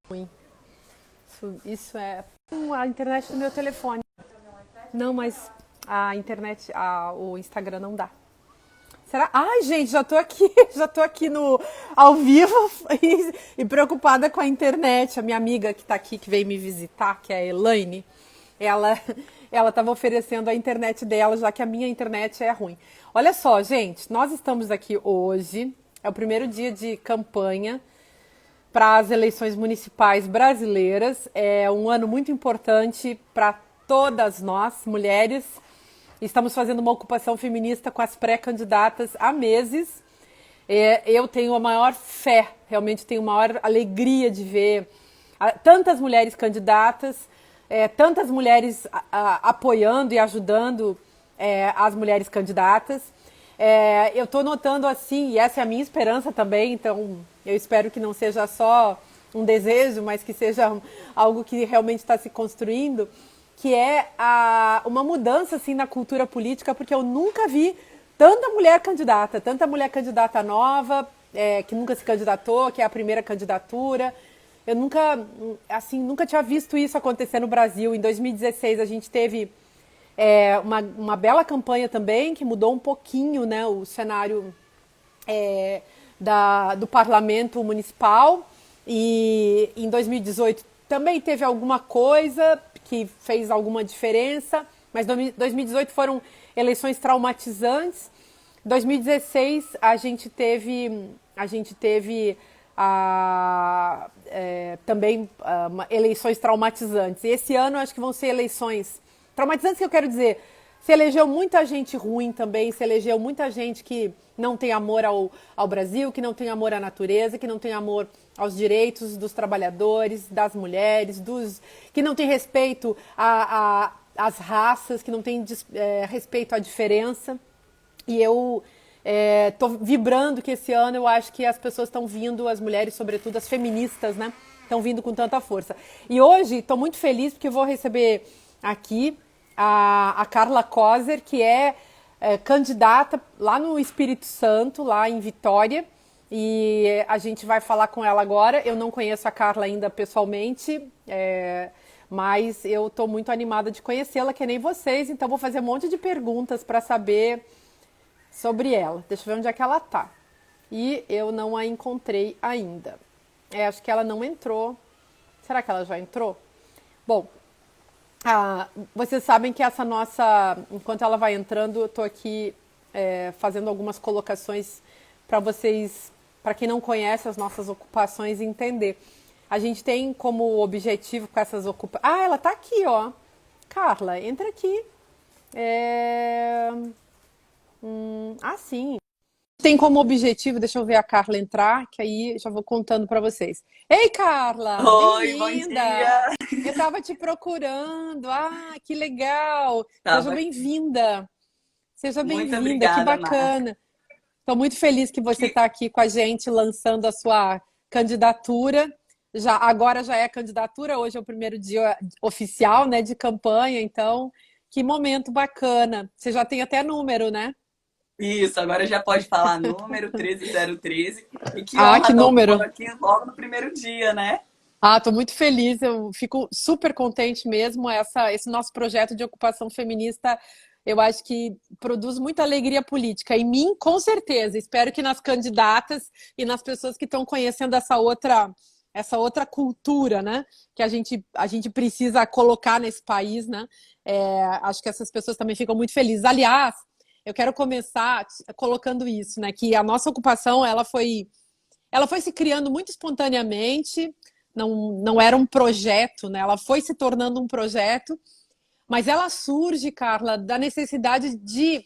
Ruim. Isso é a internet do meu telefone. Não, mas a internet, o Instagram não dá. Será? Ai, gente, já tô aqui, já tô aqui no ao vivo e preocupada com a internet. A minha amiga que tá aqui, que veio me visitar, que é a Elaine, ela ela estava oferecendo a internet dela, já que a minha internet é ruim. Olha só, gente, nós estamos aqui hoje, é o primeiro dia de campanha para as eleições municipais brasileiras. É um ano muito importante para todas nós, mulheres. Estamos fazendo uma ocupação feminista com as pré-candidatas há meses. Eu tenho a maior fé, realmente tenho a maior alegria de ver tantas mulheres candidatas, tantas mulheres apoiando e ajudando as mulheres candidatas. Eu estou notando assim, e essa é a minha esperança também, então eu espero que não seja só um desejo, mas que seja algo que realmente está se construindo, que é uma mudança assim na cultura política, porque eu nunca vi tanta mulher candidata nova, que nunca se candidatou, que é a primeira candidatura. Eu nunca tinha visto isso acontecer no Brasil. Em 2016 a gente teve uma bela campanha também, que mudou um pouquinho, né, o cenário do parlamento municipal. E em 2018 também teve alguma coisa que fez alguma diferença, mas 2018 foram eleições traumatizantes. 2016 a gente teve também eleições traumatizantes. E esse ano acho que vão ser eleições traumatizantes, que eu quero dizer, se elegeu muita gente ruim também, se elegeu muita gente que não tem amor ao Brasil, que não tem amor à natureza, que não tem amor aos direitos dos trabalhadores, das mulheres, que não tem respeito às raças, que não tem respeito à diferença. E eu estou vibrando que esse ano eu acho que as pessoas estão vindo, as mulheres, sobretudo as feministas, né, estão vindo com tanta força. E hoje estou muito feliz porque eu vou receber aqui a Carla Kozer, que é candidata lá no Espírito Santo, lá em Vitória, e a gente vai falar com ela agora. Eu não conheço a Carla ainda pessoalmente, mas eu estou muito animada de conhecê-la, que nem vocês, então vou fazer um monte de perguntas para saber sobre ela. Deixa eu ver onde é que ela está. E eu não a encontrei ainda. Acho que ela não entrou. Será que ela já entrou? Bom, vocês sabem que enquanto ela vai entrando, eu estou aqui fazendo algumas colocações para vocês, para quem não conhece as nossas ocupações, entender. A gente tem como objetivo com essas ocupações... ela está aqui, ó. Carla, entra aqui. Sim. Tem como objetivo, deixa eu ver a Carla entrar, que aí já vou contando para vocês. Ei, Carla, Oi, bom bem-vinda! dia. Eu estava te procurando. Que legal! Seja Tava bem-vinda. Seja muito bem-vinda, que obrigada, Mar. bacana. Estou muito feliz que você Que está aqui com a gente, lançando a sua candidatura. Agora já é candidatura, hoje é o primeiro dia oficial, né, de campanha, então que momento bacana. Você já tem até número, né? isso, agora já pode falar número 13013. E que honra Que estar ocupando número! aqui logo no primeiro dia, né? Estou muito feliz, eu fico super contente mesmo. Esse nosso projeto de ocupação feminista, eu acho que produz muita alegria política. Em mim, com certeza. Espero que nas candidatas e nas pessoas que estão conhecendo essa outra cultura, né? Que a gente precisa colocar nesse país, né? Acho que essas pessoas também ficam muito felizes. Aliás, eu quero começar colocando isso, né? Que a nossa ocupação, ela foi se criando muito espontaneamente. Não era um projeto, né? Ela foi se tornando um projeto, mas ela surge, Carla, da necessidade de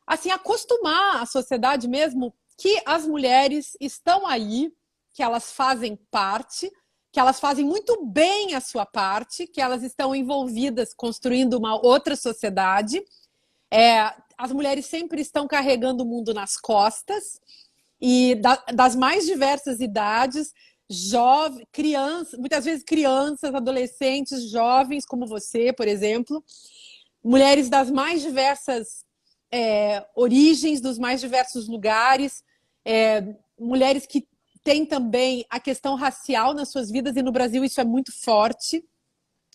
assim, acostumar a sociedade mesmo que as mulheres estão aí, que elas fazem parte, que elas fazem muito bem a sua parte, que elas estão envolvidas construindo uma outra sociedade. As mulheres sempre estão carregando o mundo nas costas, e das mais diversas idades, crianças, muitas vezes crianças, adolescentes, jovens como você, por exemplo, mulheres das mais diversas origens, dos mais diversos lugares, mulheres que tem também a questão racial nas suas vidas, e no Brasil isso é muito forte.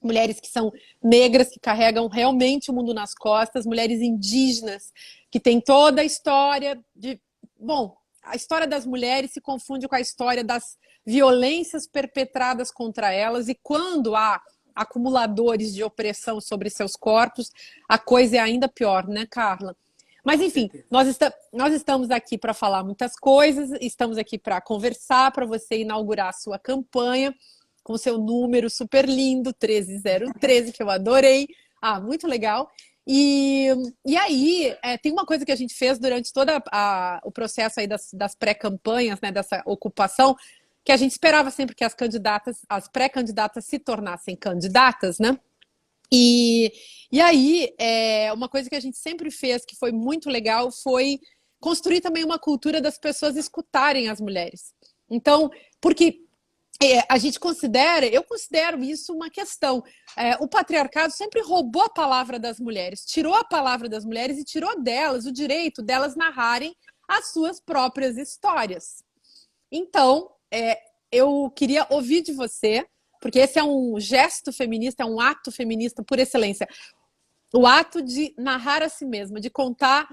Mulheres que são negras, que carregam realmente o mundo nas costas, mulheres indígenas, que têm toda a história de... Bom, a história das mulheres se confunde com a história das violências perpetradas contra elas, e quando há acumuladores de opressão sobre seus corpos, a coisa é ainda pior, né, Carla? Mas, enfim, nós estamos aqui para falar muitas coisas, estamos aqui para conversar, para você inaugurar a sua campanha com seu número super lindo, 13013, que eu adorei. Ah, muito legal. E aí, tem uma coisa que a gente fez durante todo o processo aí das pré-campanhas, né, dessa ocupação, que a gente esperava sempre que as pré-candidatas se tornassem candidatas, né? E aí, uma coisa que a gente sempre fez, que foi muito legal, foi construir também uma cultura das pessoas escutarem as mulheres. Então, porque a gente eu considero isso uma questão. O patriarcado sempre roubou a palavra das mulheres, tirou a palavra das mulheres e tirou delas o direito delas narrarem as suas próprias histórias. Então, eu queria ouvir de você, porque esse é um gesto feminista, é um ato feminista por excelência. O ato de narrar a si mesma, de contar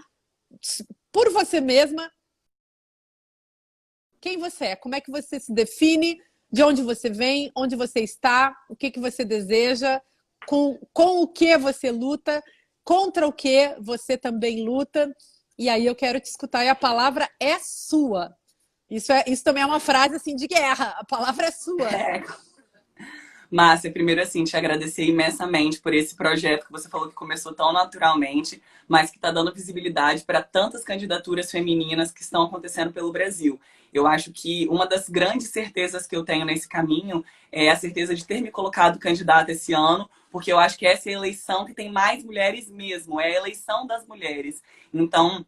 por você mesma quem você é, como é que você se define, de onde você vem, onde você está, o que você deseja, com o que você luta, contra o que você também luta. E aí eu quero te escutar, e a palavra é sua. Isso também é uma frase assim de guerra, a palavra é sua. Márcia, primeiro assim, te agradecer imensamente por esse projeto que você falou que começou tão naturalmente, mas que está dando visibilidade para tantas candidaturas femininas que estão acontecendo pelo Brasil. Eu acho que uma das grandes certezas que eu tenho nesse caminho é a certeza de ter me colocado candidata esse ano, porque eu acho que essa é a eleição que tem mais mulheres mesmo, é a eleição das mulheres. Então,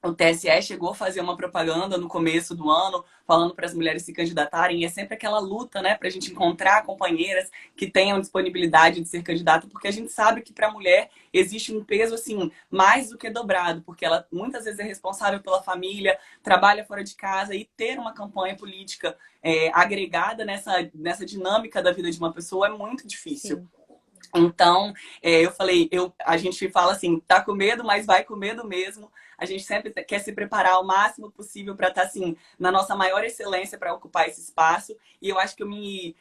o TSE chegou a fazer uma propaganda no começo do ano, falando para as mulheres se candidatarem, e é sempre aquela luta, né, para a gente encontrar companheiras que tenham disponibilidade de ser candidata, porque a gente sabe que para a mulher existe um peso, assim, mais do que dobrado, porque ela muitas vezes é responsável pela família, trabalha fora de casa, e ter uma campanha política agregada nessa dinâmica da vida de uma pessoa é muito difícil. Sim. Então, eu falei, a gente fala assim, tá com medo, mas vai com medo mesmo. A gente sempre quer se preparar o máximo possível para estar, assim, na nossa maior excelência para ocupar esse espaço. E eu acho que eu me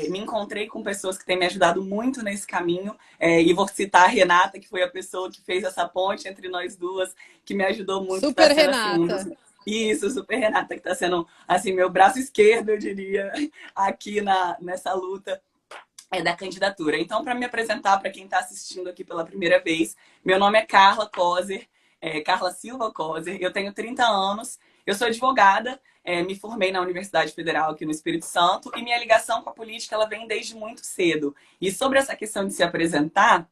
encontrei com pessoas que têm me ajudado muito nesse caminho. E vou citar a Renata, que foi a pessoa que fez essa ponte entre nós duas, que me ajudou muito. Super Renata. Assim, isso, Super Renata, que está sendo, assim, meu braço esquerdo, eu diria, aqui nessa luta da candidatura. Então, para me apresentar para quem está assistindo aqui pela primeira vez, meu nome é Carla Kozer, Carla Silva Kozer, eu tenho 30 anos, eu sou advogada, me formei na Universidade Federal aqui no Espírito Santo, e minha ligação com a política ela vem desde muito cedo. E sobre essa questão de se apresentar,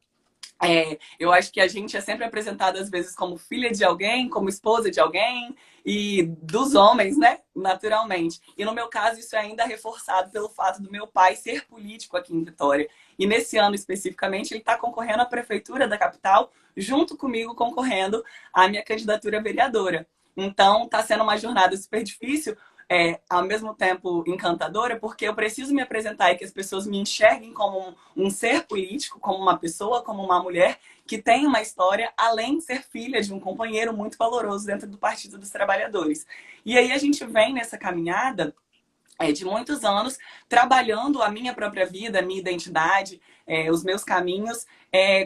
eu acho que a gente é sempre apresentada às vezes como filha de alguém, como esposa de alguém, e dos homens, né? Naturalmente. E no meu caso, isso é ainda reforçado pelo fato do meu pai ser político aqui em Vitória. E nesse ano especificamente, ele está concorrendo à prefeitura da capital, junto comigo concorrendo à minha candidatura a vereadora. Então, está sendo uma jornada super difícil, ao mesmo tempo encantadora, porque eu preciso me apresentar e que as pessoas me enxerguem como um ser político, como uma pessoa, como uma mulher que tem uma história, além de ser filha de um companheiro muito valoroso dentro do Partido dos Trabalhadores. E aí a gente vem nessa caminhada de muitos anos, trabalhando a minha própria vida, a minha identidade, os meus caminhos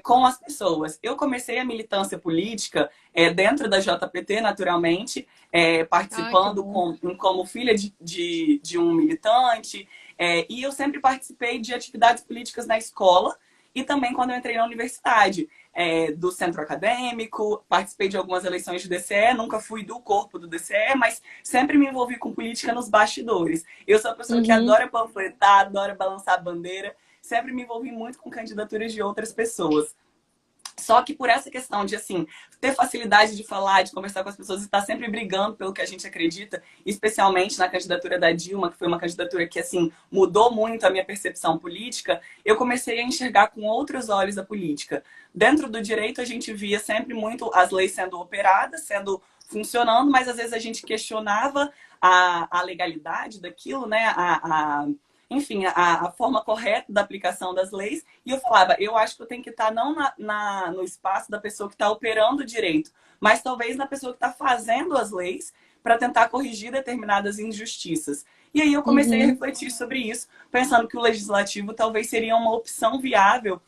com as pessoas. Eu comecei a militância política dentro da JPT, naturalmente, participando como filha de um militante, e eu sempre participei de atividades políticas na escola e também quando eu entrei na universidade. Do centro acadêmico, participei de algumas eleições do DCE, nunca fui do corpo do DCE, mas sempre me envolvi com política nos bastidores. Eu sou uma pessoa que adora panfletar, adora balançar a bandeira, sempre me envolvi muito com candidaturas de outras pessoas. Só que por essa questão de, assim, ter facilidade de falar, de conversar com as pessoas e estar sempre brigando pelo que a gente acredita, especialmente na candidatura da Dilma, que foi uma candidatura que, assim, mudou muito a minha percepção política, eu comecei a enxergar com outros olhos a política. Dentro do direito, a gente via sempre muito as leis sendo operadas, funcionando, mas às vezes a gente questionava a legalidade daquilo, né? Enfim, a forma correta da aplicação das leis. E eu falava, eu acho que eu tenho que estar não no espaço da pessoa que está operando o direito, mas talvez na pessoa que está fazendo as leis para tentar corrigir determinadas injustiças. E aí eu comecei a refletir sobre isso, pensando que o legislativo talvez seria uma opção viável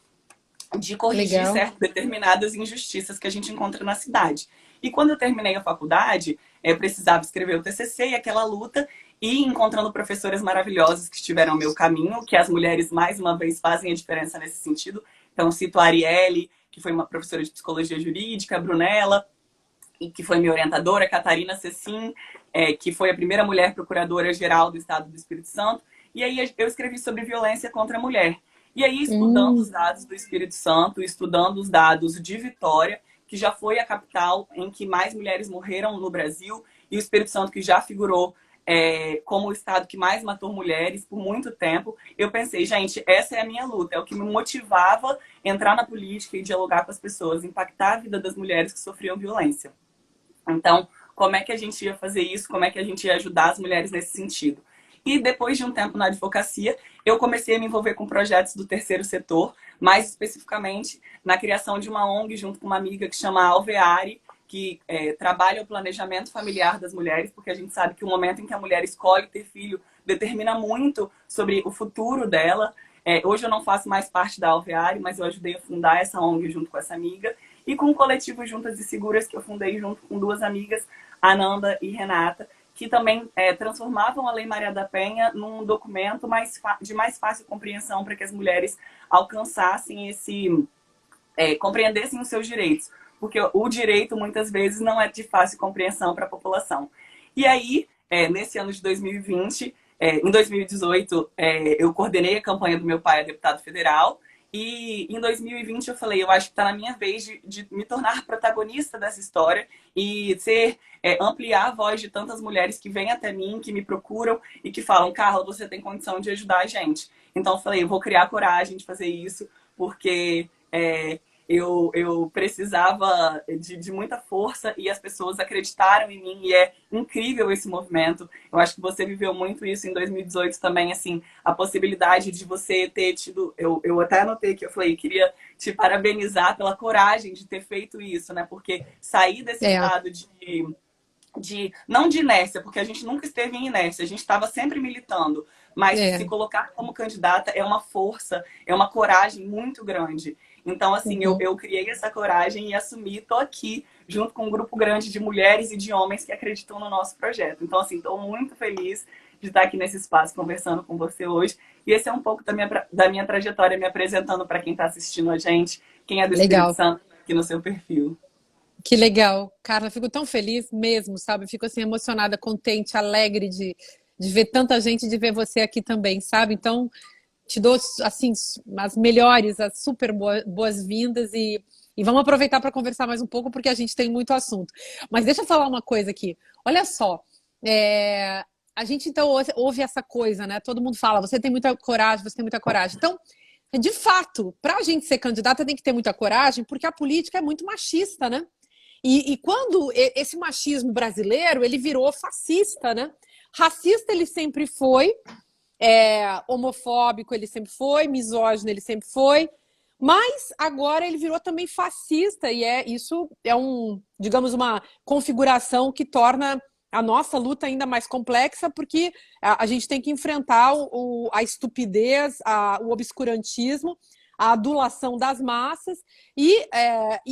de corrigir determinadas injustiças que a gente encontra na cidade. E quando eu terminei a faculdade, eu precisava escrever o TCC e aquela luta, e encontrando professoras maravilhosas que estiveram ao meu caminho, que as mulheres, mais uma vez, fazem a diferença nesse sentido. Então, cito a Arielle, que foi uma professora de psicologia jurídica, a Brunella, e que foi minha orientadora, a Catarina Cecim, que foi a primeira mulher procuradora-geral do Estado do Espírito Santo. E aí eu escrevi sobre violência contra a mulher. E aí, estudando os dados do Espírito Santo, estudando os dados de Vitória, que já foi a capital em que mais mulheres morreram no Brasil, e o Espírito Santo, que já figurou como o estado que mais matou mulheres por muito tempo, eu pensei, gente, essa é a minha luta, é o que me motivava a entrar na política e dialogar com as pessoas, impactar a vida das mulheres que sofriam violência. Então, como é que a gente ia fazer isso? Como é que a gente ia ajudar as mulheres nesse sentido? E depois de um tempo na advocacia, eu comecei a me envolver com projetos do terceiro setor, mais especificamente na criação de uma ONG junto com uma amiga que chama Alveare, que trabalha o planejamento familiar das mulheres, porque a gente sabe que o momento em que a mulher escolhe ter filho determina muito sobre o futuro dela. Hoje eu não faço mais parte da Alveare, mas eu ajudei a fundar essa ONG junto com essa amiga. E com o coletivo Juntas e Seguras, que eu fundei junto com duas amigas, Ananda e Renata, que também transformavam a Lei Maria da Penha num documento de mais fácil compreensão para que as mulheres alcançassem compreendessem os seus direitos. Porque o direito, muitas vezes, não é de fácil compreensão para a população. E aí, nesse ano de 2020, em 2018, eu coordenei a campanha do meu pai a deputado federal. E em 2020 eu falei, eu acho que está na minha vez de me tornar protagonista dessa história e ampliar a voz de tantas mulheres que vêm até mim, que me procuram e que falam, Carla, você tem condição de ajudar a gente. Então eu falei, eu vou criar coragem de fazer isso, porque eu precisava de muita força e as pessoas acreditaram em mim e é incrível esse movimento. Eu acho que você viveu muito isso em 2018 também, assim, a possibilidade de você ter tido... Eu até anotei que eu falei, queria te parabenizar pela coragem de ter feito isso, né? Porque sair desse estado não de inércia, porque a gente nunca esteve em inércia, a gente estava sempre militando, mas se colocar como candidata é uma força, é uma coragem muito grande. Então, assim, eu criei essa coragem e assumi, tô aqui junto com um grupo grande de mulheres e de homens que acreditam no nosso projeto. Então, assim, tô muito feliz de estar aqui nesse espaço conversando com você hoje. E esse é um pouco da minha trajetória, me apresentando para quem está assistindo a gente, quem é do Espírito Santo aqui no seu perfil. Que legal. Carla, fico tão feliz mesmo, sabe? Fico assim emocionada, contente, alegre de ver tanta gente, de ver você aqui também, sabe? Então, te dou assim as melhores, as super boas-vindas e vamos aproveitar para conversar mais um pouco porque a gente tem muito assunto. Mas deixa eu falar uma coisa aqui. Olha só, a gente então ouve essa coisa, né? Todo mundo fala, você tem muita coragem, você tem muita coragem. Então, de fato, para a gente ser candidata tem que ter muita coragem porque a política é muito machista, né? E quando esse machismo brasileiro, ele virou fascista, né? Racista ele sempre foi, homofóbico ele sempre foi, misógino ele sempre foi, mas agora ele virou também fascista e isso é digamos, uma configuração que torna a nossa luta ainda mais complexa, porque a gente tem que enfrentar a estupidez, o obscurantismo, a adulação das massas e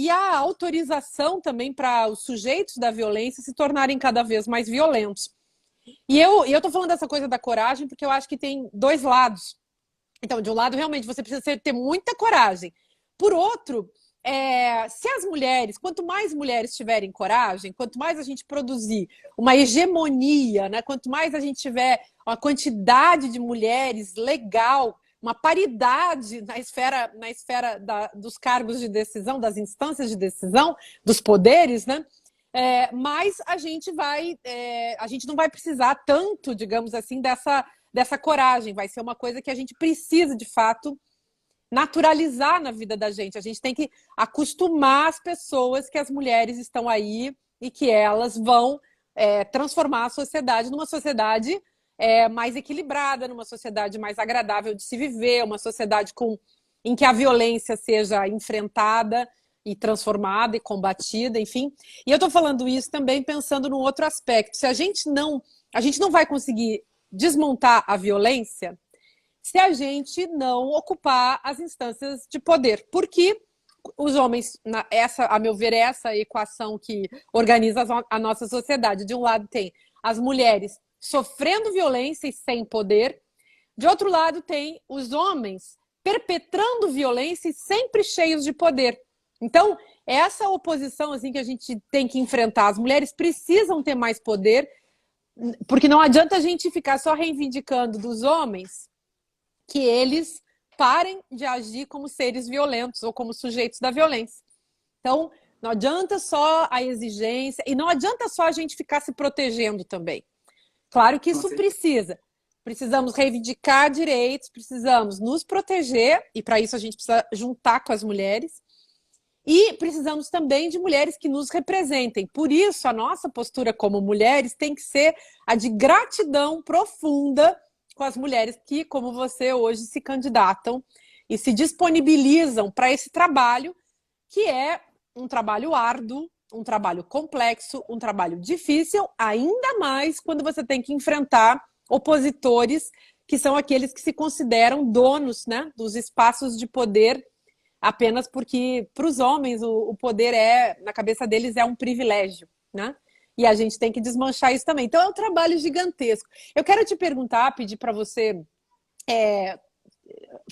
a autorização também para os sujeitos da violência se tornarem cada vez mais violentos. E eu estou falando dessa coisa da coragem porque eu acho que tem dois lados. Então, de um lado, realmente, você precisa ter muita coragem. Por outro, se as mulheres, quanto mais mulheres tiverem coragem, quanto mais a gente produzir uma hegemonia, né, quanto mais a gente tiver uma quantidade de mulheres legal, uma paridade na esfera dos cargos de decisão, das instâncias de decisão, dos poderes, né? Mas a gente não vai precisar tanto, digamos assim, dessa coragem. Vai ser uma coisa que a gente precisa, de fato, naturalizar na vida da gente. A gente tem que acostumar as pessoas que as mulheres estão aí e que elas vão transformar a sociedade numa sociedade mais equilibrada, numa sociedade mais agradável de se viver, uma sociedade em que a violência seja enfrentada e transformada e combatida, enfim. E eu estou falando isso também pensando num outro aspecto. Se a gente não vai conseguir desmontar a violência se a gente não ocupar as instâncias de poder. Porque os homens, a meu ver, essa equação que organiza a nossa sociedade. De um lado tem as mulheres sofrendo violência e sem poder. De outro lado tem os homens perpetrando violência e sempre cheios de poder. Então, essa oposição assim, que a gente tem que enfrentar. As mulheres precisam ter mais poder, porque não adianta a gente ficar só reivindicando dos homens que eles parem de agir como seres violentos ou como sujeitos da violência. Então, não adianta só a exigência e não adianta só a gente ficar se protegendo também. Claro que isso precisa. Precisamos reivindicar direitos, precisamos nos proteger e para isso a gente precisa juntar com as mulheres e precisamos também de mulheres que nos representem. Por isso, a nossa postura como mulheres tem que ser a de gratidão profunda com as mulheres que, como você, hoje se candidatam e se disponibilizam para esse trabalho, que é um trabalho árduo, um trabalho complexo, um trabalho difícil, ainda mais quando você tem que enfrentar opositores que são aqueles que se consideram donos, né, dos espaços de poder, apenas porque, para os homens, o poder na cabeça deles, é um privilégio, né? E a gente tem que desmanchar isso também. Então, é um trabalho gigantesco. Eu quero te perguntar, pedir para você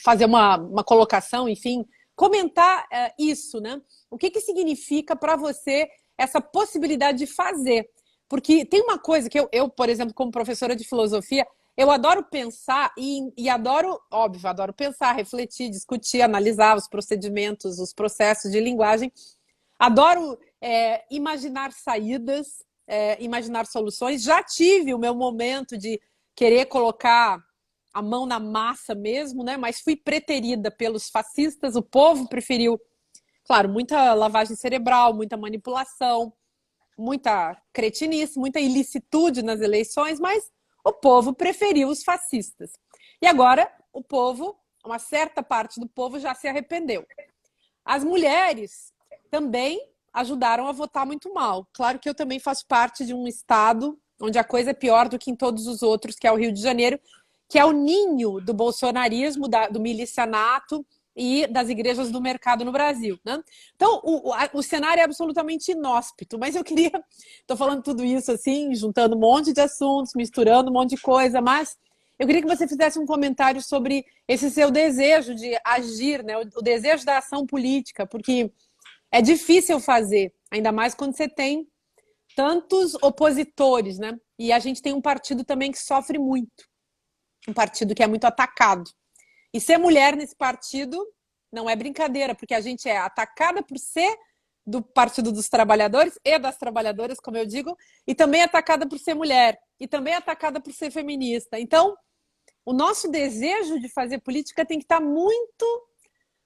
fazer uma colocação, enfim, comentar isso, né? O que significa para você essa possibilidade de fazer? Porque tem uma coisa que eu, por exemplo, como professora de filosofia, eu adoro pensar e adoro, óbvio, adoro pensar, refletir, discutir, analisar os procedimentos, os processos de linguagem. Adoro imaginar saídas, imaginar soluções. Já tive o meu momento de querer colocar a mão na massa mesmo, né? Mas fui preterida pelos fascistas. O povo preferiu, claro, muita lavagem cerebral, muita manipulação, muita cretinice, muita ilicitude nas eleições, mas o povo preferiu os fascistas. E agora o povo, uma certa parte do povo já se arrependeu. As mulheres também ajudaram a votar muito mal. Claro que eu também faço parte de um estado onde a coisa é pior do que em todos os outros, que é o Rio de Janeiro, que é o ninho do bolsonarismo, do milicianato e das igrejas do mercado no Brasil, né? Então, o cenário é absolutamente inóspito, mas eu queria... Estou falando tudo isso assim, juntando um monte de assuntos, misturando um monte de coisa, mas eu queria que você fizesse um comentário sobre esse seu desejo de agir, né? O desejo da ação política, porque é difícil fazer, ainda mais quando você tem tantos opositores, né? E a gente tem um partido também que sofre muito, um partido que é muito atacado. E ser mulher nesse partido não é brincadeira, porque a gente é atacada por ser do Partido dos Trabalhadores e das Trabalhadoras, como eu digo, e também atacada por ser mulher, e também atacada por ser feminista. Então, o nosso desejo de fazer política tem que estar muito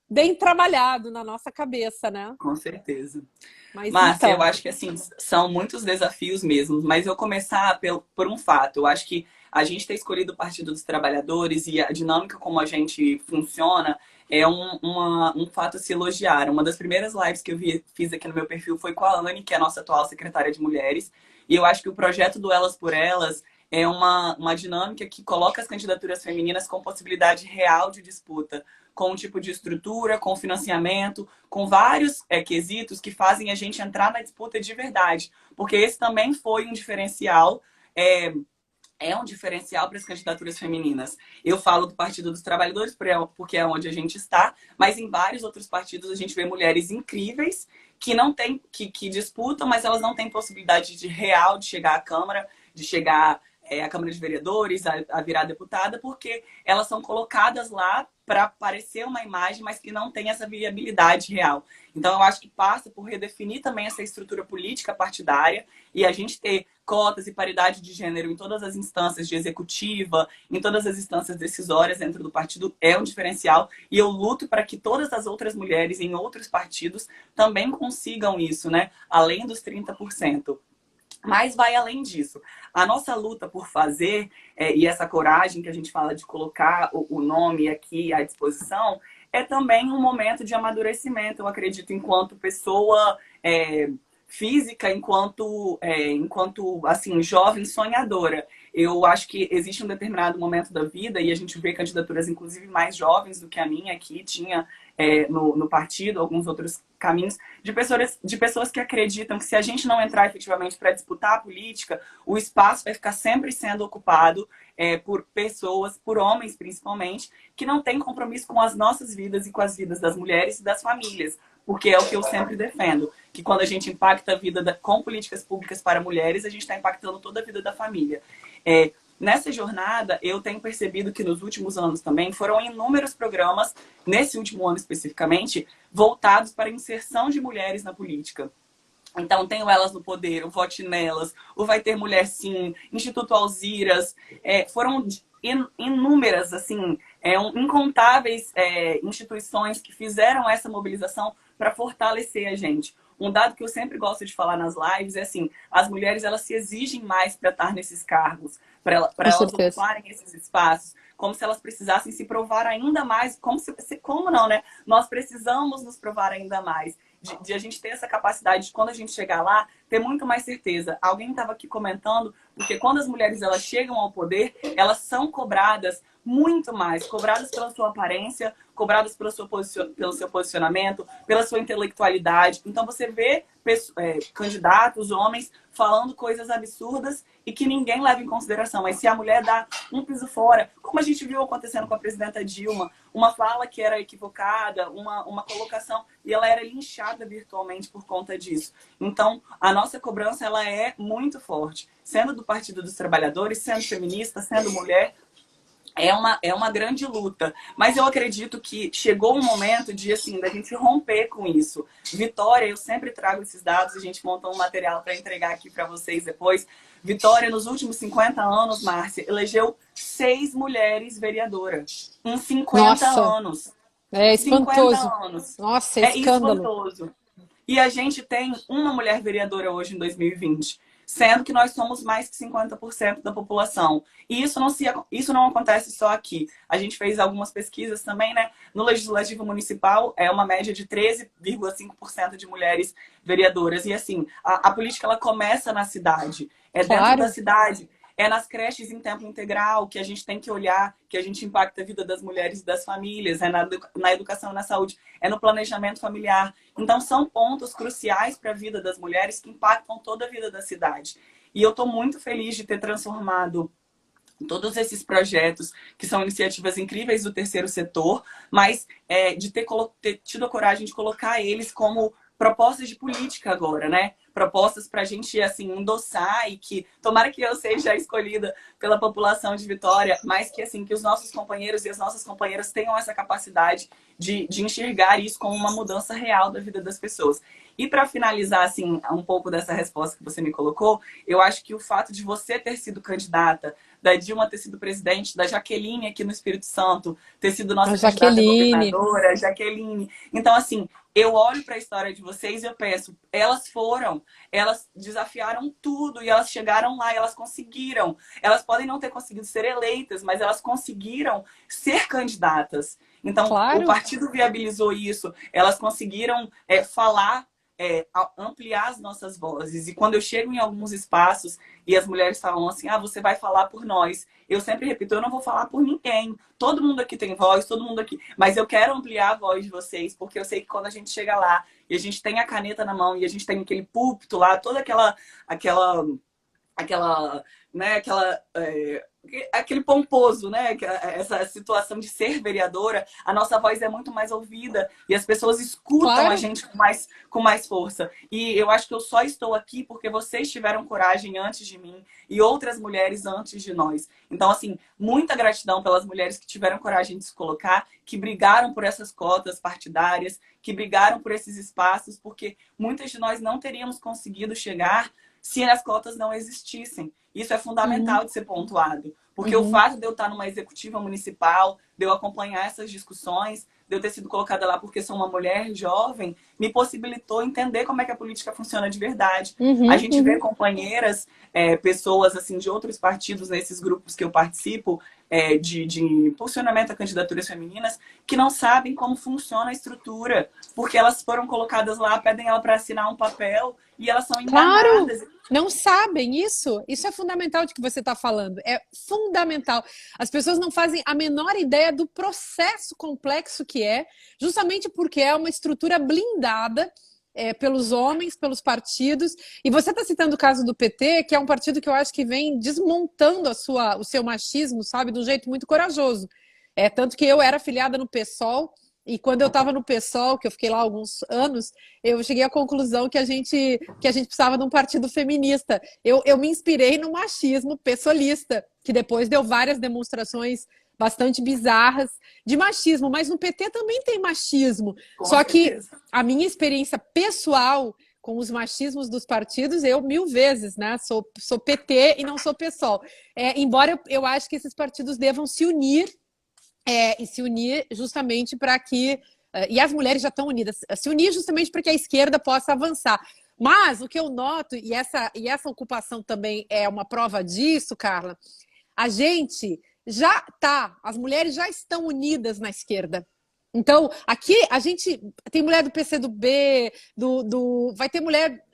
bem trabalhado na nossa cabeça, né? Com certeza. Márcia, então... eu acho que assim, são muitos desafios mesmo, mas eu começar por um fato. Eu acho que a gente ter escolhido o Partido dos Trabalhadores e a dinâmica como a gente funciona é um fato a se elogiar. Uma das primeiras lives que eu fiz aqui no meu perfil foi com a Anne, que é a nossa atual secretária de Mulheres, e eu acho que o projeto do Elas por Elas é uma dinâmica que coloca as candidaturas femininas com possibilidade real de disputa, com um tipo de estrutura, com financiamento, com vários quesitos que fazem a gente entrar na disputa de verdade. Porque esse também foi um diferencial, um diferencial para as candidaturas femininas. Eu falo do Partido dos Trabalhadores porque é onde a gente está, mas em vários outros partidos a gente vê mulheres incríveis que não tem, que disputam, mas elas não têm possibilidade real de chegar à Câmara, de chegar à Câmara de Vereadores, a virar deputada, porque elas são colocadas lá para parecer uma imagem, mas que não tem essa viabilidade real. Então, eu acho que passa por redefinir também essa estrutura política partidária e a gente ter cotas e paridade de gênero em todas as instâncias de executiva, em todas as instâncias decisórias dentro do partido é um diferencial. E eu luto para que todas as outras mulheres em outros partidos também consigam isso, né? Além dos 30%. Mas vai além disso. A nossa luta por fazer, e essa coragem que a gente fala de colocar o nome aqui à disposição, é também um momento de amadurecimento, eu acredito, enquanto pessoa física, enquanto assim, jovem sonhadora. Eu acho que existe um determinado momento da vida, e a gente vê candidaturas, inclusive, mais jovens do que a minha aqui, tinha no partido, alguns outros caminhos, de pessoas que acreditam que se a gente não entrar efetivamente para disputar a política, o espaço vai ficar sempre sendo ocupado por pessoas, por homens principalmente, que não têm compromisso com as nossas vidas e com as vidas das mulheres e das famílias. Porque é o que eu sempre defendo, que quando a gente impacta a vida com políticas públicas para mulheres, a gente está impactando toda a vida da família. Nessa jornada, eu tenho percebido que nos últimos anos também foram inúmeros programas, nesse último ano especificamente, voltados para a inserção de mulheres na política. Então, tenho Elas no Poder, o Vote Nelas, o Vai Ter Mulher Sim, Instituto Alziras, foram inúmeras, assim, incontáveis instituições que fizeram essa mobilização para fortalecer a gente. Um dado que eu sempre gosto de falar nas lives é assim, as mulheres elas se exigem mais para estar nesses cargos, para Com elas certeza. ocuparem esses espaços, como se elas precisassem se provar ainda mais, como não, né? Nós precisamos nos provar ainda mais. De a gente ter essa capacidade de, quando a gente chegar lá, ter muito mais certeza. Alguém estava aqui comentando, porque quando as mulheres elas chegam ao poder, elas são cobradas muito mais, cobradas pela sua aparência, cobradas pelo seu posicionamento, pela sua intelectualidade. Então você vê candidatos, homens, falando coisas absurdas e que ninguém leva em consideração. Mas se a mulher dá um piso fora, como a gente viu acontecendo com a presidenta Dilma, uma fala que era equivocada, uma colocação, e ela era linchada virtualmente por conta disso. Então, a nossa cobrança ela é muito forte. Sendo do Partido dos Trabalhadores, sendo feminista, sendo mulher, é uma grande luta. Mas eu acredito que chegou um momento de, assim, da gente romper com isso. Vitória, eu sempre trago esses dados, a gente montou um material para entregar aqui para vocês depois. Vitória, nos últimos 50 anos, Márcia, elegeu 6 mulheres vereadoras. Em 50 Nossa, anos. é 50 espantoso. anos. Nossa, é É escândalo. espantoso. E a gente tem uma mulher vereadora hoje em 2020, sendo que nós somos mais que 50% da população. E isso não acontece só aqui. A gente fez algumas pesquisas também, né? No Legislativo Municipal, é uma média de 13,5% de mulheres vereadoras. E assim, a política ela começa na cidade. É dentro da Claro. cidade. É nas creches em tempo integral que a gente tem que olhar, que a gente impacta a vida das mulheres e das famílias, na educação e na saúde, é no planejamento familiar. Então, são pontos cruciais para a vida das mulheres que impactam toda a vida da cidade. E eu estou muito feliz de ter transformado todos esses projetos, que são iniciativas incríveis do terceiro setor, mas de ter tido a coragem de colocar eles como propostas de política agora, né? Propostas para a gente, assim, endossar e que, tomara que eu seja escolhida pela população de Vitória, mas que, assim, que os nossos companheiros e as nossas companheiras tenham essa capacidade de enxergar isso como uma mudança real da vida das pessoas. E para finalizar, assim, um pouco dessa resposta que você me colocou, eu acho que o fato de você ter sido candidata, da Dilma ter sido presidente, da Jaqueline aqui no Espírito Santo, ter sido A nossa candidata a Jaqueline. governadora, Jaqueline. Então, assim, eu olho para a história de vocês e eu penso, elas desafiaram tudo e elas chegaram lá e elas conseguiram. Elas podem não ter conseguido ser eleitas, mas elas conseguiram ser candidatas. Então, o Claro. partido viabilizou isso, elas conseguiram falar, ampliar as nossas vozes. E quando eu chego em alguns espaços e as mulheres falam assim, você vai falar por nós. Eu sempre repito, eu não vou falar por ninguém. Todo mundo aqui tem voz, todo mundo aqui. Mas eu quero ampliar a voz de vocês, porque eu sei que quando a gente chega lá e a gente tem a caneta na mão e a gente tem aquele púlpito lá, toda aquela, né, aquele pomposo, né, essa situação de ser vereadora, a nossa voz é muito mais ouvida e as pessoas escutam a Claro. gente com mais força. E eu acho que eu só estou aqui porque vocês tiveram coragem antes de mim e outras mulheres antes de nós. Então, assim, muita gratidão pelas mulheres que tiveram coragem de se colocar, que brigaram por essas cotas partidárias, que brigaram por esses espaços, porque muitas de nós não teríamos conseguido chegar se as cotas não existissem. Isso é Uhum. fundamental de ser pontuado. Porque o fato de eu estar numa executiva municipal, de eu acompanhar essas discussões, de eu ter sido colocada lá porque sou uma mulher jovem, me possibilitou entender como é que a política funciona de verdade. A gente vê companheiras, pessoas assim de outros partidos nesses grupos que eu participo, de impulsionamento a candidaturas femininas, que não sabem como funciona a estrutura, porque elas foram colocadas lá, pedem ela para assinar um papel e elas são enganadas. Claro, não sabem isso. Isso é fundamental de que você está falando. É fundamental. As pessoas não fazem a menor ideia do processo complexo que é, justamente porque é uma estrutura blindada pelos homens, pelos partidos. E você está citando o caso do PT, que é um partido que eu acho que vem desmontando o seu machismo, sabe, de um jeito muito corajoso. Tanto que eu era afiliada no PSOL, e quando eu estava no PSOL, que eu fiquei lá alguns anos, eu cheguei à conclusão que a gente precisava de um partido feminista. Eu me inspirei no machismo pessoalista, que depois deu várias demonstrações bastante bizarras de machismo, mas no PT também tem machismo. Só que a minha experiência pessoal com os machismos dos partidos, eu 1000 vezes, né? Sou PT e não sou PSOL. Embora eu acho que esses partidos devam se unir, e se unir justamente para que... E as mulheres já estão unidas. Se unir justamente para que a esquerda possa avançar. Mas o que eu noto, e essa ocupação também é uma prova disso, Carla, a gente já está, as mulheres já estão unidas na esquerda. Então, aqui a gente tem mulher do PCdoB, vai ter mulher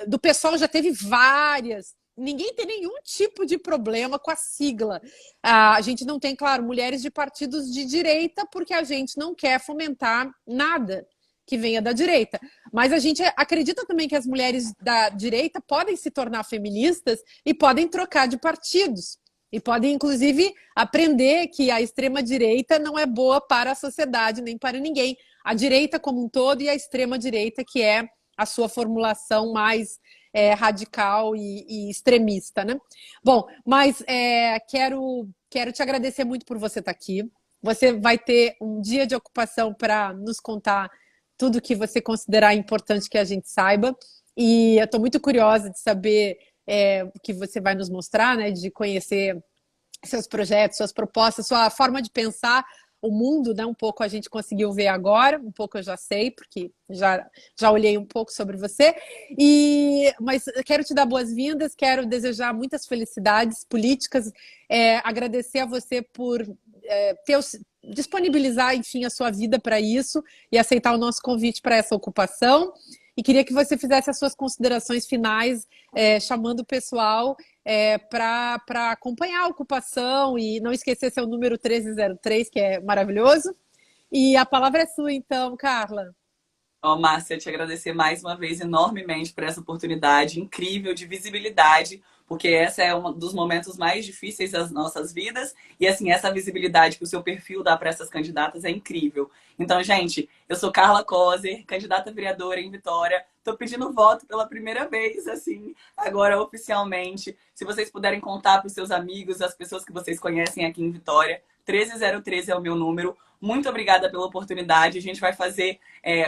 do PSOL, já teve várias. Ninguém tem nenhum tipo de problema com a sigla. A gente não tem, claro, mulheres de partidos de direita, porque a gente não quer fomentar nada que venha da direita. Mas a gente acredita também que as mulheres da direita podem se tornar feministas e podem trocar de partidos. E podem, inclusive, aprender que a extrema-direita não é boa para a sociedade, nem para ninguém. A direita como um todo e a extrema-direita, que é a sua formulação mais radical e extremista, né? Bom, mas quero te agradecer muito por você estar aqui. Você vai ter um dia de ocupação para nos contar tudo que você considerar importante que a gente saiba. E eu estou muito curiosa de saber o que você vai nos mostrar, né? De conhecer seus projetos, suas propostas, sua forma de pensar o mundo, né? Um pouco a gente conseguiu ver agora, um pouco eu já sei, porque já olhei um pouco sobre você. Mas quero te dar boas-vindas, quero desejar muitas felicidades políticas, agradecer a você por disponibilizar, enfim, a sua vida para isso e aceitar o nosso convite para essa ocupação. E queria que você fizesse as suas considerações finais, chamando o pessoal para acompanhar a ocupação e não esquecer seu número 1303, que é maravilhoso. E a palavra é sua, então, Carla. Márcia, te agradecer mais uma vez enormemente por essa oportunidade incrível de visibilidade, porque essa é um dos momentos mais difíceis das nossas vidas e, assim, essa visibilidade que o seu perfil dá para essas candidatas é incrível. Então, gente, eu sou Carla Coser, candidata a vereadora em Vitória. Estou pedindo voto pela primeira vez, assim, agora oficialmente. Se vocês puderem contar para os seus amigos, as pessoas que vocês conhecem aqui em Vitória, 13013 é o meu número. Muito obrigada pela oportunidade. A gente vai fazer,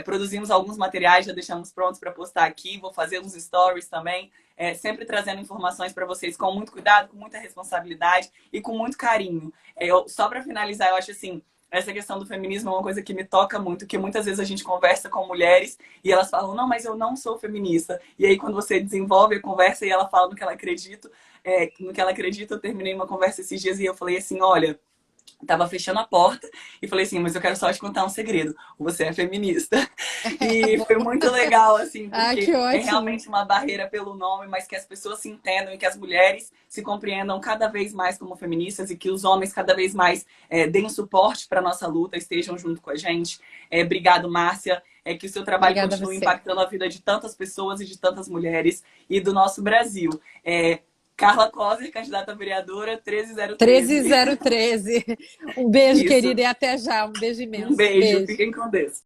produzimos alguns materiais, já deixamos prontos para postar aqui. Vou fazer uns stories também, sempre trazendo informações para vocês com muito cuidado, com muita responsabilidade e com muito carinho. Só para finalizar, eu acho assim, essa questão do feminismo é uma coisa que me toca muito, que muitas vezes a gente conversa com mulheres e elas falam, não, mas eu não sou feminista. E aí quando você desenvolve a conversa e ela fala no que ela acredita, eu terminei uma conversa esses dias e eu falei assim, olha, tava fechando a porta e falei assim, mas eu quero só te contar um segredo. Você é feminista. E foi muito legal, assim, porque é realmente uma barreira pelo nome, mas que as pessoas se entendam e que as mulheres se compreendam cada vez mais como feministas e que os homens cada vez mais deem suporte para nossa luta, estejam junto com a gente. Obrigado, Márcia. Que o seu trabalho continue impactando a vida de tantas pessoas e de tantas mulheres e do nosso Brasil. Carla Coser, candidata a vereadora, 13013. 13013. Um beijo, querida, e até já. Um beijo imenso. Um beijo. Fiquem com Deus.